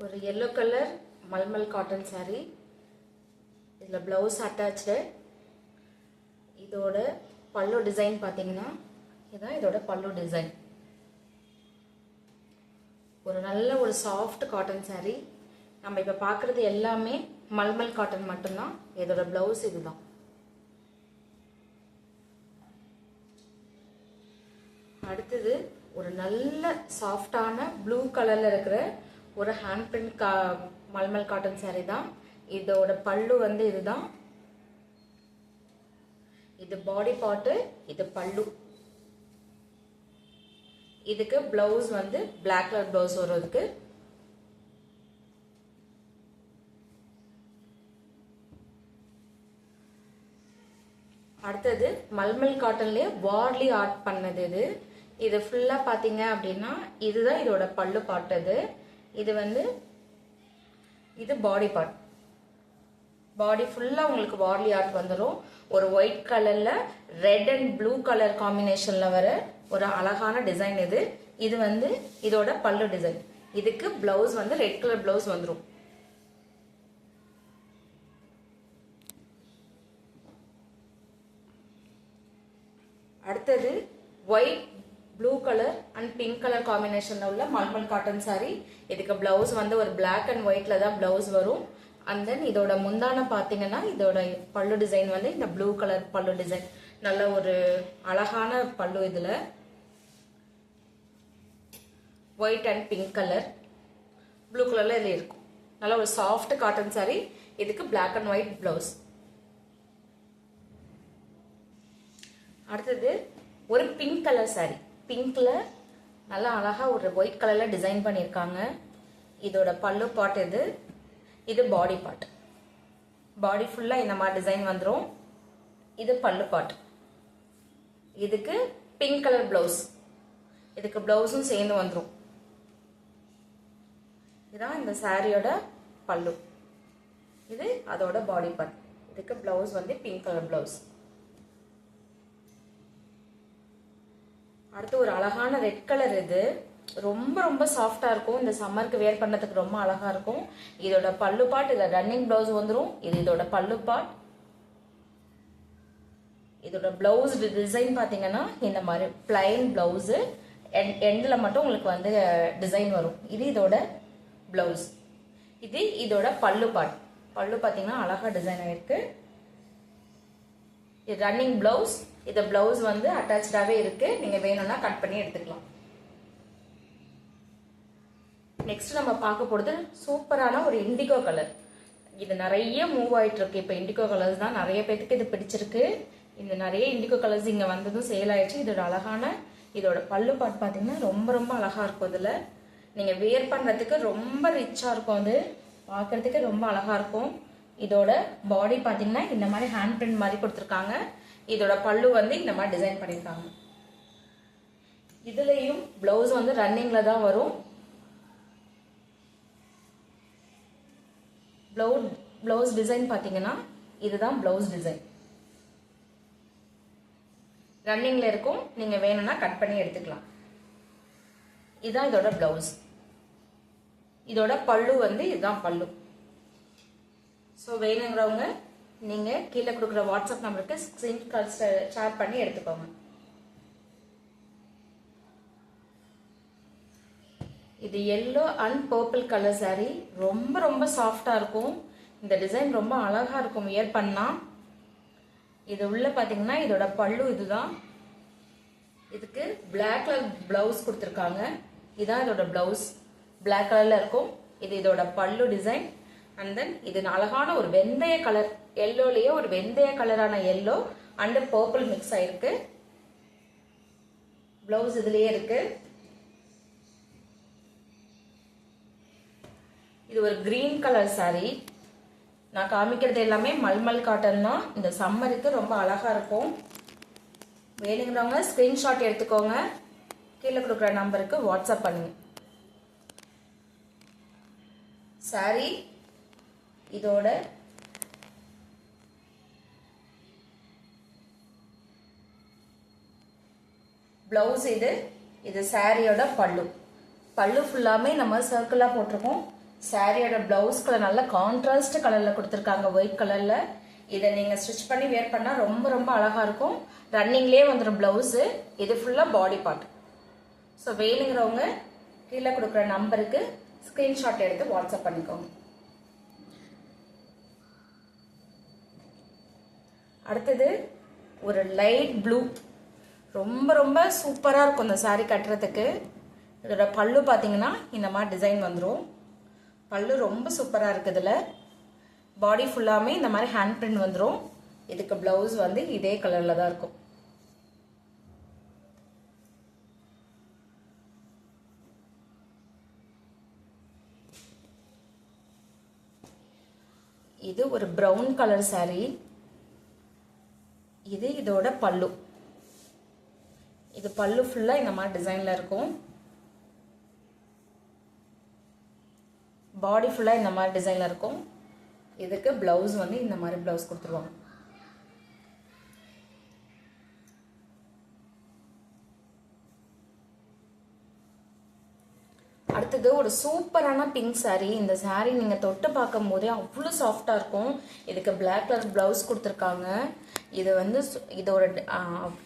ஒரு yellow colour mulmul cotton saree. இதில் blouse attach. இதோட பல்லு டிசைன் பார்த்தீங்கன்னா இதுதான் இதோட பல்லு டிசைன். ஒரு நல்ல ஒரு சாஃப்ட் காட்டன் saree. நம்ம இப்போ பார்க்குறது எல்லாமே மல்மல் காட்டன் மட்டும்தான். இதோட ப்ளவுஸ் இதுதான். அடுத்தது ஒரு நல்ல சாஃப்டான ப்ளூ கலரில் இருக்கிற ஒரு hand print mulmul cotton saree தான். இதோட பல்லு வந்து இதுதான். இது பாடி பார்ட்டு, இது பல்லு. இதுக்கு பிளவுஸ் வந்து பிளாக் கலர் பிளவுஸ் வருதுக்கு. அடுத்தது மல்மல் காட்டன்லேயே வார்லி ஆர்ட் பண்ணது இது. இது ஃபுல்லாக பார்த்தீங்க அப்படின்னா இதுதான் இதோட பல்லு பாட்டது. இது வந்து இது பாடி பார்ட். பாடி ஃபுல்லாக உங்களுக்கு வார்லி ஆர்ட் வந்துடும். ஒரு ஒயிட் கலரில் ரெட் அண்ட் ப்ளூ கலர் காம்பினேஷனில் வர ஒரு அழகான டிசைன் இது. இது வந்து இதோட பல்லு டிசைன். இதுக்கு பிளவுஸ் வந்து ரெட் கலர் பிளவுஸ் வந்துடும். அடுத்தது white blue colour and pink colour காம்பினேஷனில் உள்ள மல்மல் காட்டன் saree. இதுக்கு பிளவுஸ் வந்து ஒரு பிளாக் அண்ட் ஒயிட்டில் தான் பிளவுஸ் வரும். அண்ட் தென் இதோட முந்தான பார்த்தீங்கன்னா இதோட பல்லு டிசைன் வந்து இந்த ப்ளூ கலர் பல்லு டிசைன். நல்ல ஒரு அழகான பல்லு. இதில் white and pink colour blue கலரில் இதில் இருக்கும். நல்ல ஒரு சாஃப்ட் காட்டன் saree. இதுக்கு பிளாக் அண்ட் ஒயிட் பிளவுஸ். அடுத்தது ஒரு பிங்க் கலர் saree. பிங்க்ல நல்லா அழகா ஒரு ஒயிட் கலர்ல டிசைன் பண்ணியிருக்காங்க. இதோட பல்லு பார்ட் இது. இது பாடி பார்ட். பாடி ஃபுல்லா இந்த மாதிரி டிசைன் வந்துடும். இது பல்லு பார்ட். இதுக்கு பிங்க் கலர் பிளவுஸ். இதுக்கு பிளவுஸும் சேர்ந்து வந்துடும். இதுதான் இந்த சாரியோட பல்லு. இது அதோட பாடி பார்ட். இதுக்கு பிளவுஸ் வந்து பிங்க் கலர் பிளவுஸ். அடுத்து ஒரு அழகான ரெட் கலர். இது ரொம்ப ரொம்ப சாஃப்டா இருக்கும். இந்த சம்மருக்கு வேர் பண்ணதுக்கு ரொம்ப அழகா இருக்கும். இதோட பல்லு பார்ட், இதில் ரன்னிங் பிளவுஸ் வந்துடும். இது இதோட பல்லு பார்ட். இதோட பிளவுஸ் டிசைன் பார்த்தீங்கன்னா இந்த மாதிரி பிளைன் பிளவுஸ். எண்டில் மட்டும் உங்களுக்கு வந்து டிசைன் வரும். இது இதோட பிளவுஸ். இது இதோட பல்லு பார்ட். பல்லு பார்த்தீங்கன்னா அழகா டிசைன் ஆயிருக்கு. இது ரன்னிங் பிளவுஸ். இந்த பிளவுஸ் வந்து அட்டாச்சாவே இருக்கு. நீங்க வேணும்னா கட் பண்ணி எடுத்துக்கலாம். நெக்ஸ்ட் நம்ம பார்க்க போறது சூப்பரான ஒரு இண்டிகோ கலர். இது நிறைய மூவ் ஆயிட்டு இருக்கு. இப்போ இண்டிகோ கலர்ஸ் தான் நிறைய பேருக்கு இது பிடிச்சிருக்கு. இந்த நிறைய இண்டிகோ கலர்ஸ் இங்க வந்ததும் சேல் ஆயிடுச்சு. இதோட அழகான இதோட பல்லு பார்ட் பார்த்தீங்கன்னா ரொம்ப ரொம்ப அழகா இருக்கும். இதுல நீங்க வேர் பண்றதுக்கு ரொம்ப ரிச்சா இருக்கும். அது பார்க்கறதுக்கு ரொம்ப அழகா இருக்கும். இதோட பாடி பார்த்தீங்கன்னா இந்த மாதிரி ஹேண்ட் பிரிண்ட் மாதிரி கொடுத்துருக்காங்க. இதோட பல்லு வந்து இந்த மாதிரி டிசைன் பண்ணியிருக்காங்க. இதுலயும் பிளவுஸ் வந்து ரன்னிங்ல தான் வரும். பிளவுஸ் டிசைன் பார்த்தீங்கன்னா இதுதான் பிளவுஸ் டிசைன். ரன்னிங்ல இருக்கும். நீங்க வேணும்னா கட் பண்ணி எடுத்துக்கலாம். இதுதான் இதோட பிளவுஸ். இதோட பல்லு வந்து இதுதான் பல்லு. ஸோ வேணுங்கிறவங்க நீங்க கீழே கொடுக்குற வாட்ஸ்அப் நம்பருக்கு ஸ்கிரீன்ஷாட் ஷேர் பண்ணி எடுத்துக்கோங்க. இது yellow and purple colour saree. ரொம்ப ரொம்ப சாஃப்டா இருக்கும். இந்த டிசைன் ரொம்ப அழகா இருக்கும் வியர் பண்ணா. இது உள்ள பாத்தீங்கன்னா இதோட பல்லு இதுதான். இதுக்கு பிளாக் கலர் பிளவுஸ் கொடுத்துருக்காங்க. இதுதான் இதோட பிளவுஸ். பிளாக் கலர்ல இருக்கும். இது இதோட பல்லு டிசைன். அண்ட் தென் இது அழகான ஒரு வெந்தய கலர். எல்லோலயே ஒரு வெந்தய கலரான எல்லோ அண்ட் பர்பிள் மிக்ஸ் ஆயிருக்கு. பிளவுஸ் இதுலயே இருக்கு. இது ஒரு கிரீன் கலர் saree. நான் காமிக்கிறது எல்லாமே மல்மல் காட்டன் தான். இந்த சம்மருக்கு ரொம்ப அழகா இருக்கும். வேணுங்கிறவங்க ஸ்கிரீன்ஷாட் எடுத்துக்கோங்க. கீழே கொடுக்குற நம்பருக்கு வாட்ஸ்அப் பண்ணுங்க. saree இதோட பிளவுஸ் இது. இது சாரியோட பல்லு. பல்லு ஃபுல்லாமே நம்ம சர்க்கிளா போட்டிருக்கோம். சாரியோட பிளவுஸ் கலர் நல்ல கான்ட்ராஸ்ட் கலர்ல கொடுத்துருக்காங்க, ஒயிட் கலர்ல. இதை நீங்க ஸ்டிச் பண்ணி வேர் பண்ணா ரொம்ப ரொம்ப அழகா இருக்கும். ரன்னிங்லேயே வந்துடும் பிளவுஸ். இது ஃபுல்லா பாடி பார்ட். ஸோ வேணுங்கிறவங்க கீழே கொடுக்குற நம்பருக்கு ஸ்கிரீன்ஷாட் எடுத்து வாட்ஸ்அப் பண்ணிக்கோங்க. அடுத்தது ஒரு லைட் ப்ளூ, ரொம்ப ரொம்ப சூப்பராக இருக்கும் இந்த சாரீ கட்டுறதுக்கு. இதோட பல்லு பார்த்தீங்கன்னா இந்த மாதிரி டிசைன் வந்துடும். பல்லு ரொம்ப சூப்பராக இருக்குது. இதில் பாடி ஃபுல்லாமே இந்த மாதிரி ஹேண்ட் பிரிண்ட் வந்துடும். இதுக்கு பிளவுஸ் வந்து இதே கலரில் தான் இருக்கும். இது ஒரு ப்ரௌன் கலர் சாரீ. இது இதோட பல்லு. இது பல்லு ஃபுல்லா இந்த மாதிரி டிசைன்ல இருக்கும். பாடி ஃபுல்லா இந்த மாதிரி டிசைன்ல இருக்கும். இதுக்கு பிளவுஸ் வந்து இந்த மாதிரி பிளவுஸ் கொடுத்துருவாங்க. அடுத்தது ஒரு சூப்பரான பிங்க் சாரீ. இந்த சாரீ நீங்க தொட்டு பார்க்கும் போதே அவ்வளோ சாஃப்டா இருக்கும். இதுக்கு பிளாக் கலர் பிளவுஸ் கொடுத்துருக்காங்க. இது வந்து இதோட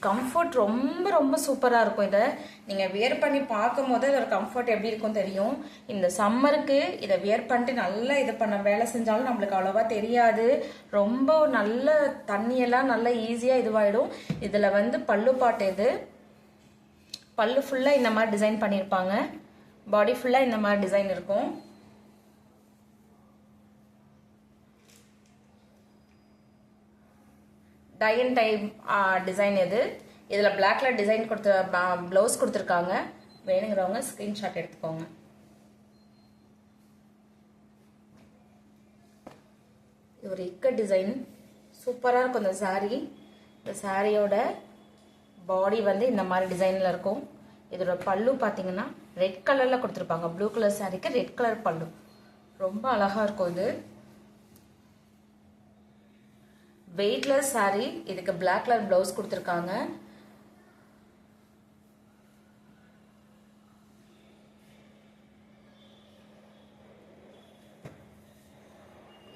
கம்ஃபர்ட் ரொம்ப ரொம்ப சூப்பரா இருக்கும். இதை நீங்க வியர் பண்ணி பார்க்கும் போது இதோட கம்ஃபர்ட் எப்படி இருக்கும் தெரியும். இந்த சம்மருக்கு இதை வியர் பண்ணிட்டு நல்லா இது பண்ண வேலை செஞ்சாலும் நம்மளுக்கு அவ்வளோவா தெரியாது. ரொம்ப நல்ல தண்ணியெல்லாம் நல்லா ஈஸியா இதுவாயிடும். இதுல வந்து பல்லு பாட்டு, இது பல்லு ஃபுல்லா இந்த மாதிரி டிசைன் பண்ணியிருப்பாங்க. பாடி ஃபுல்லா இந்த மாதிரி டிசைன் இருக்கும். டை அண்ட் டை டிசைன் இது. இதுல பிளாக் கலர் டிசைன் கொடுத்து பிளவுஸ் கொடுத்துருக்காங்க. வேணுங்கிறவங்க ஸ்கிரீன்ஷாட் எடுத்துக்கோங்க. இது ஒரு இக்க டிசைன், சூப்பரா இருக்கும் இந்த சாரீ. இந்த சாரியோட பாடி வந்து இந்த மாதிரி டிசைன்ல இருக்கும். இதோட பல்லு பாத்தீங்கன்னா ரெட் கலர்ல கொடுத்துருப்பாங்க. ப்ளூ கலர் சாரிக்கு ரெட் கலர் பல்லு, ரொம்ப அழகா இருக்கும். இது வெயிட்லெஸ் சாரி. இதுக்கு பிளாக் கலர் பிளவுஸ் கொடுத்துருக்காங்க.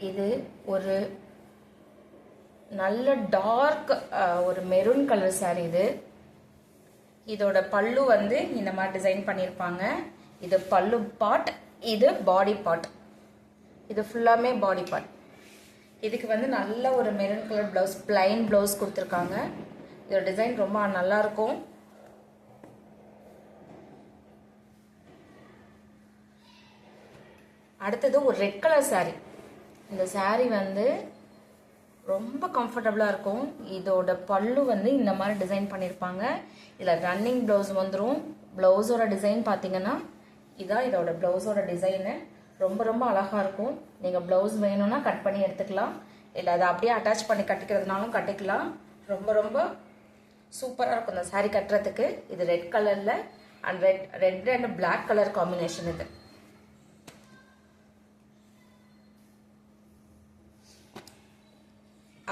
இது ஒரு நல்ல டார்க் ஒரு மெரூன் கலர் சாரி. இது இதோட பல்லு வந்து இந்த மாதிரி டிசைன் பண்ணியிருப்பாங்க. இது பல்லு பார்ட், இது பாடி பார்ட். இது ஃபுல்லாமே பாடி பார்ட். இதுக்கு வந்து நல்ல ஒரு maroon colour blouse, plain blouse கொடுத்துருக்காங்க. இதோட டிசைன் ரொம்ப நல்லா இருக்கும். அடுத்தது ஒரு ரெட் கலர் சாரி. இந்த சாரி வந்து ரொம்ப கம்ஃபர்டபுளா இருக்கும். இதோட பல்லு வந்து இந்த மாதிரி டிசைன் பண்ணியிருப்பாங்க. இதில் ரன்னிங் பிளவுஸ் வந்துடும். பிளவுஸோட டிசைன் பார்த்தீங்கன்னா இதான் இதோட பிளவுஸோட டிசைனு. ரொம்ப ரொம்ப அழகா இருக்கும். நீங்க பிளவுஸ் வேணும்னா கட் பண்ணி எடுத்துக்கலாம், இல்லை அதை அப்படியே அட்டாச் பண்ணி கட்டிக்கிறதுனாலும் கட்டிக்கலாம். ரொம்ப ரொம்ப சூப்பரா இருக்கும் இந்த சாரி கட்டுறதுக்கு. இது ரெட் கலர்ல and red and black colour combination. இது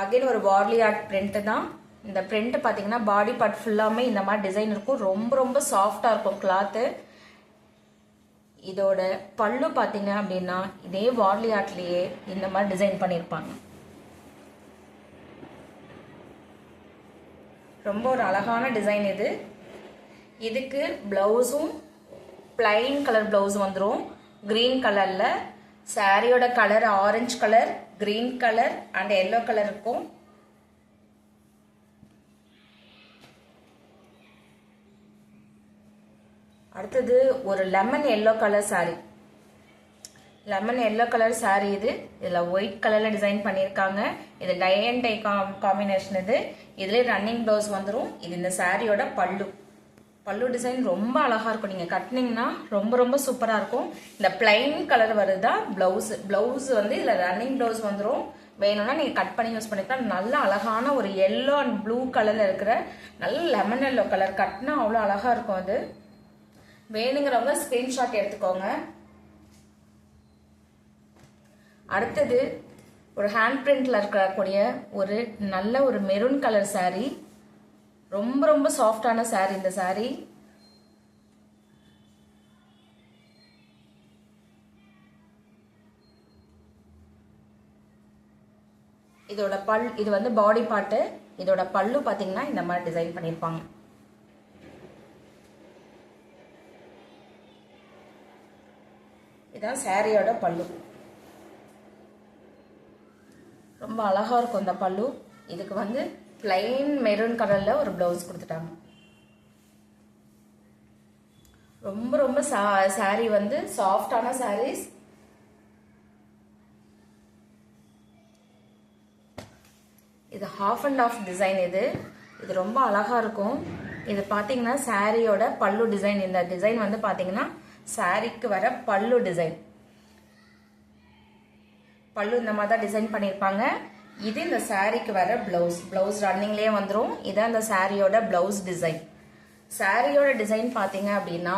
அகைன் ஒரு வார்லி ஆர்ட் பிரிண்ட் தான். இந்த பிரிண்ட் பாத்தீங்கன்னா பாடி பார்ட் ஃபுல்லாமே இந்த மாதிரி டிசைன் இருக்கும். ரொம்ப ரொம்ப சாஃப்டா இருக்கும் கிளாத்து. இதோட பல்லு பாத்தீங்க அப்படின்னா இதே வார்லி ஆர்ட்லயே இந்த மாதிரி டிசைன் பண்ணியிருப்பாங்க. ரொம்ப ஒரு அழகான டிசைன் இது. இதுக்கு பிளவுஸும் பிளைன் கலர் பிளவுஸ் வந்துடும், கிரீன் கலர்ல. சாரியோட colour orange colour, green colour and yellow colour இருக்கும். அடுத்தது ஒரு lemon yellow colour sorry. Lemon yellow colour sorry இது. இதுல ஒயிட் கலர்ல டிசைன் பண்ணியிருக்காங்க. இது டை அண்ட் டை காம்பினேஷன். இது இதுல ரன்னிங் பிளவுஸ் வந்துடும். இது இந்த சாரியோட பல்லு. பல்லு டிசைன் ரொம்ப அழகா இருக்கும். நீங்க கட்டினீங்கன்னா ரொம்ப ரொம்ப சூப்பரா இருக்கும். இந்த பிளைன் கலர் வருதா பிளவுஸ். பிளவுஸ் வந்து இதுல ரன்னிங் பிளவுஸ் வந்துடும். வேணும்னா நீங்க கட் பண்ணி யூஸ் பண்ணிக்கலாம். நல்ல அழகான ஒரு எல்லோ அண்ட் ப்ளூ கலர்ல இருக்கிற நல்ல லெமன் எல்லோ கலர் கட்டினா அவ்வளோ அழகா இருக்கும். அது வேணுங்கிறவங்க ஸ்கிரீன்ஷாட் எடுத்துக்கோங்க. அடுத்தது ஒரு ஹேண்ட் பிரிண்ட்ல இருக்கக்கூடிய ஒரு நல்ல ஒரு மெரூன் கலர் சாரி. ரொம்ப ரொம்ப சாஃப்டான சாரி இந்த சாரி. இது வந்து பாடி பார்ட்டு. இதோட பல்லு பாத்தீங்கன்னா இந்த மாதிரி டிசைன் பண்ணிருப்பாங்க. இதான் சாரியோட பல்லு. ரொம்ப அழகா இருக்கும் இந்த பல்லு. இதுக்கு வந்து பிளைன் மெரூன் கலர்ல ஒரு பிளவுஸ் கொடுத்துட்டாங்க. ரொம்ப ரொம்ப சாரி வந்து சாஃப்டான சாரீஸ். இது ஹாஃப் அண்ட் ஆஃப் டிசைன். இது ரொம்ப அழகா இருக்கும். இது பாத்தீங்கன்னா சாரியோட பல்லு டிசைன். இந்த டிசைன் வந்து பாத்தீங்கன்னா சாரிக்கு வர பல்லு டிசைன். பல்லு இந்த மாதிரி தான் டிசைன் பண்ணிருப்பாங்க. இது இந்த சாரிக்கு வர பிளவுஸ் ரன்னிங்லயே வந்துடும். இதான் இந்த சாரியோட பிளவுஸ் டிசைன். சாரியோட டிசைன் பாத்தீங்க அப்படின்னா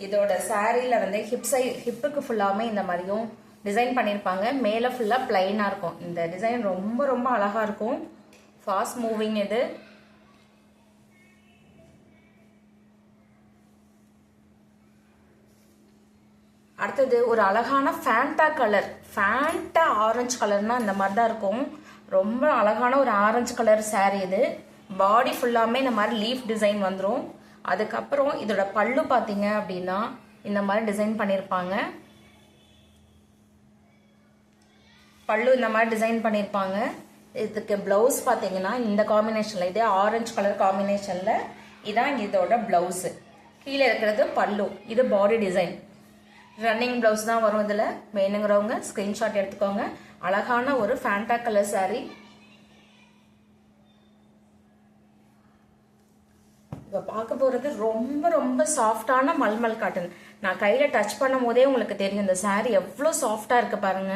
இதோட சாரியில வந்து ஹிப்புக்கு ஃபுல்லாமே இந்த மாதிரியும் டிசைன் பண்ணிருப்பாங்க. மேல ஃபுல்லா பிளைனா இருக்கும். இந்த டிசைன் ரொம்ப ரொம்ப அழகா இருக்கும். Fast moving. இது அடுத்தது ஒரு அழகான ஃபேண்டா கலர். ஃபேண்டா ஆரஞ்சு கலர்னா இந்த மாதிரி தான் இருக்கும். ரொம்ப அழகான ஒரு ஆரஞ்சு கலர் சாரி. இது பாடி ஃபுல்லாமே இந்த மாதிரி லீஃப் டிசைன் வந்துடும். அதுக்கப்புறம் இதோட பல்லு பாத்தீங்க அப்படின்னா இந்த மாதிரி டிசைன் பண்ணிருப்பாங்க. பல்லு இந்த மாதிரி டிசைன் பண்ணிருப்பாங்க. இதுக்கு பிளவுஸ் பாத்தீங்கன்னா இந்த காம்பினேஷன்ல, இதே ஆரஞ்சு கலர் காம்பினேஷன்ல இதான் இதோட பிளவுஸ். கீழே இருக்கிறது பல்லு. இது பாடி டிசைன். ரன்னிங் பிளவுஸ் தான் வரும். இதுல வேணுங்கிறவங்க ஸ்கிரீன்ஷாட் எடுத்துக்கோங்க. அழகான ஒரு ஃபேண்டா கலர் சாரி. இப்போ பார்க்க போறது ரொம்ப ரொம்ப சாஃப்டான மல்மல் காட்டன். நான் கையில டச் பண்ணும் போதே உங்களுக்கு தெரியும் இந்த சாரி எவ்வளோ சாஃப்டா இருக்கு பாருங்க.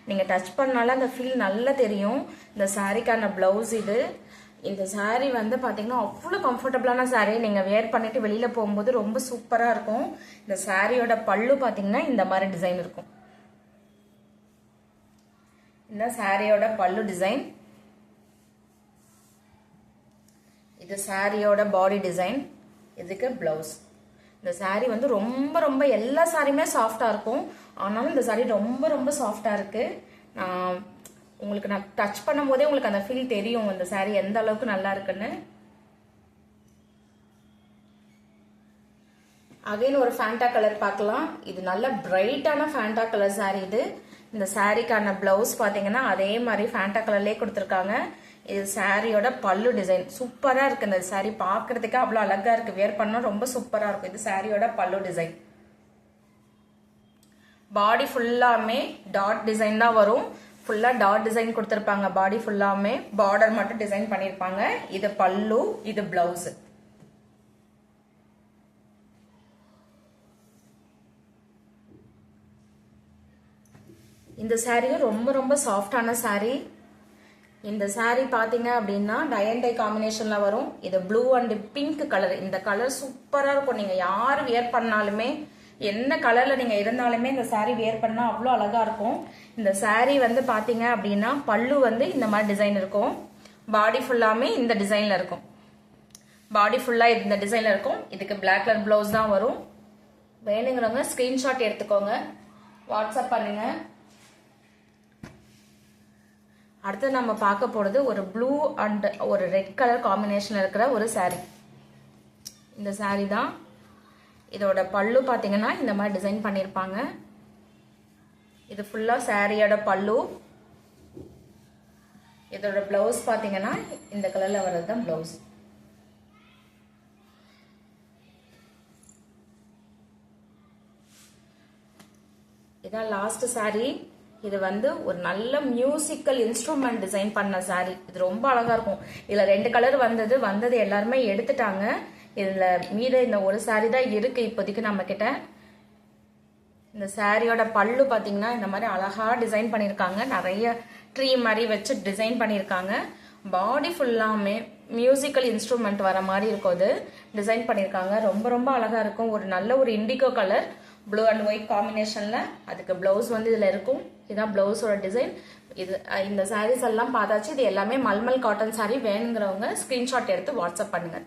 நீங்க டச் பண்ணாலும் அந்த ஃபீல் நல்லா தெரியும். இந்த சாரிக்கான பிளவுஸ் இது. இந்த சாரி வந்து பாத்தீங்கன்னா அவ்வளோ கம்ஃபர்டபுளான சாரி. நீங்க வேர் பண்ணிட்டு வெளியில போகும்போது ரொம்ப சூப்பரா இருக்கும். இந்த சாரியோட பல்லு பாத்தீங்கன்னா இந்த மாதிரி டிசைன் இருக்கும். இந்த சாரியோட பல்லு டிசைன். இது சாரியோட பாடி டிசைன். இதுக்கு பிளவுஸ். இந்த சாரி வந்து ரொம்ப ரொம்ப எல்லா சாரியுமே சாஃப்டா இருக்கும். ஆனாலும் இந்த சாரி ரொம்ப ரொம்ப சாஃப்டா இருக்கு. உங்களுக்கு நான் டச் பண்ணும் போதே உங்களுக்கு அந்த ஃபீல் தெரியும் இந்த சாரி எந்த அளவுக்கு நல்லா இருக்குன்னு. அகைன் ஒரு ஃபேண்டா கலர் பார்க்கலாம். இது நல்ல பிரைட்டான ஃபேண்டா கலர் சாரி. இது இந்த சாரிக்கான பிளவுஸ் பாத்தீங்கன்னா அதே மாதிரி ஃபேண்டா கலர்லயே கொடுத்துருக்காங்க. இது சாரியோட பல்லு டிசைன். சூப்பரா இருக்கு. இந்த சாரி பாக்குறதுக்கு அவ்வளவு அழகா இருக்கு. வேர் பண்ணா ரொம்ப சூப்பரா இருக்கும். இது சாரியோட பல்லு டிசைன். பாடி ஃபுல்லாமே டாட் டிசைன் தான் வரும். ஃபுல்லா டாட் டிசைன் கொடுத்திருப்பாங்க. பாடி ஃபுல்லாமே பார்டர் மட்டும் டிசைன் பண்ணிருப்பாங்க. இது பல்லு. இது பிளவுஸ். இந்த சாரியும் ரொம்ப ரொம்ப சாஃப்டான சாரி. இந்த சாரி பாத்தீங்க அப்படின்னா டை அண்ட் டை காம்பினேஷன்ல வரும். இது ப்ளூ அண்ட் பிங்க் கலர். இந்த கலர் சூப்பரா இருக்கும். நீங்க யாரு வியர் பண்ணாலுமே என்ன கலர்ல நீங்க இருந்தாலுமே இந்த சாரி வியர் பண்ணா அவ்வளோ அழகா இருக்கும். இந்த சாரி வந்து பாத்தீங்க அப்படின்னா பல்லு வந்து இந்த மாதிரி டிசைன் இருக்கும். பாடி ஃபுல்லாமே இந்த டிசைன்ல இருக்கும். பாடி ஃபுல்லா இந்த டிசைன்ல இருக்கும். இதுக்கு பிளாக் கலர் பிளவுஸ் தான் வரும். வேணுங்கிறவங்க ஸ்கிரீன்ஷாட் எடுத்துக்கோங்க, வாட்ஸ்அப் பண்ணுங்க. அடுத்து நம்ம பார்க்க போறது ஒரு ப்ளூ அண்ட் ஒரு ரெட் கலர் காம்பினேஷன்ல இருக்கிற ஒரு சாரி. இந்த சாரி தான். இதோட பல்லு பாத்தீங்கன்னா இந்த மாதிரி டிசைன் பண்ணிருப்பாங்க. இது ஃபுல்லா சாரியோட பல்லு. இதோட பிளவுஸ் பாத்தீங்கன்னா இந்த கலர்ல வர்றதுதான் பிளவுஸ். இதான் லாஸ்ட் சாரி. இது வந்து ஒரு நல்ல மியூசிக்கல் இன்ஸ்ட்ருமெண்ட் டிசைன் பண்ண சாரி. இது ரொம்ப அழகா இருக்கும். இதுல 2 கலர் வந்தது எல்லாருமே எடுத்துட்டாங்க. இதுல மீத இந்த ஒரு சாரி தான் இருக்கு இப்போதைக்கு நம்ம கிட்ட. இந்த சாரியோட பல்லு பாத்தீங்கன்னா இந்த மாதிரி அழகா டிசைன் பண்ணிருக்காங்க. நிறைய ட்ரீ மாதிரி வச்சு டிசைன் பண்ணிருக்காங்க. பாடி ஃபுல்லாமே மியூசிக்கல் இன்ஸ்ட்ருமெண்ட் வர மாதிரி இருக்கும். அது டிசைன் பண்ணிருக்காங்க. ரொம்ப ரொம்ப அழகா இருக்கும். ஒரு நல்ல ஒரு indigo colour blue and white காம்பினேஷன்ல. அதுக்கு பிளவுஸ் வந்து இதுல இருக்கும். இதான் பிளவுஸோட டிசைன். இது இந்த சாரீஸ் எல்லாம் பார்த்தாச்சு. இது எல்லாமே மல்மல் காட்டன் சாரி. வேணுங்கிறவங்க ஸ்கிரீன்ஷாட் எடுத்து வாட்ஸ்அப் பண்ணுங்க.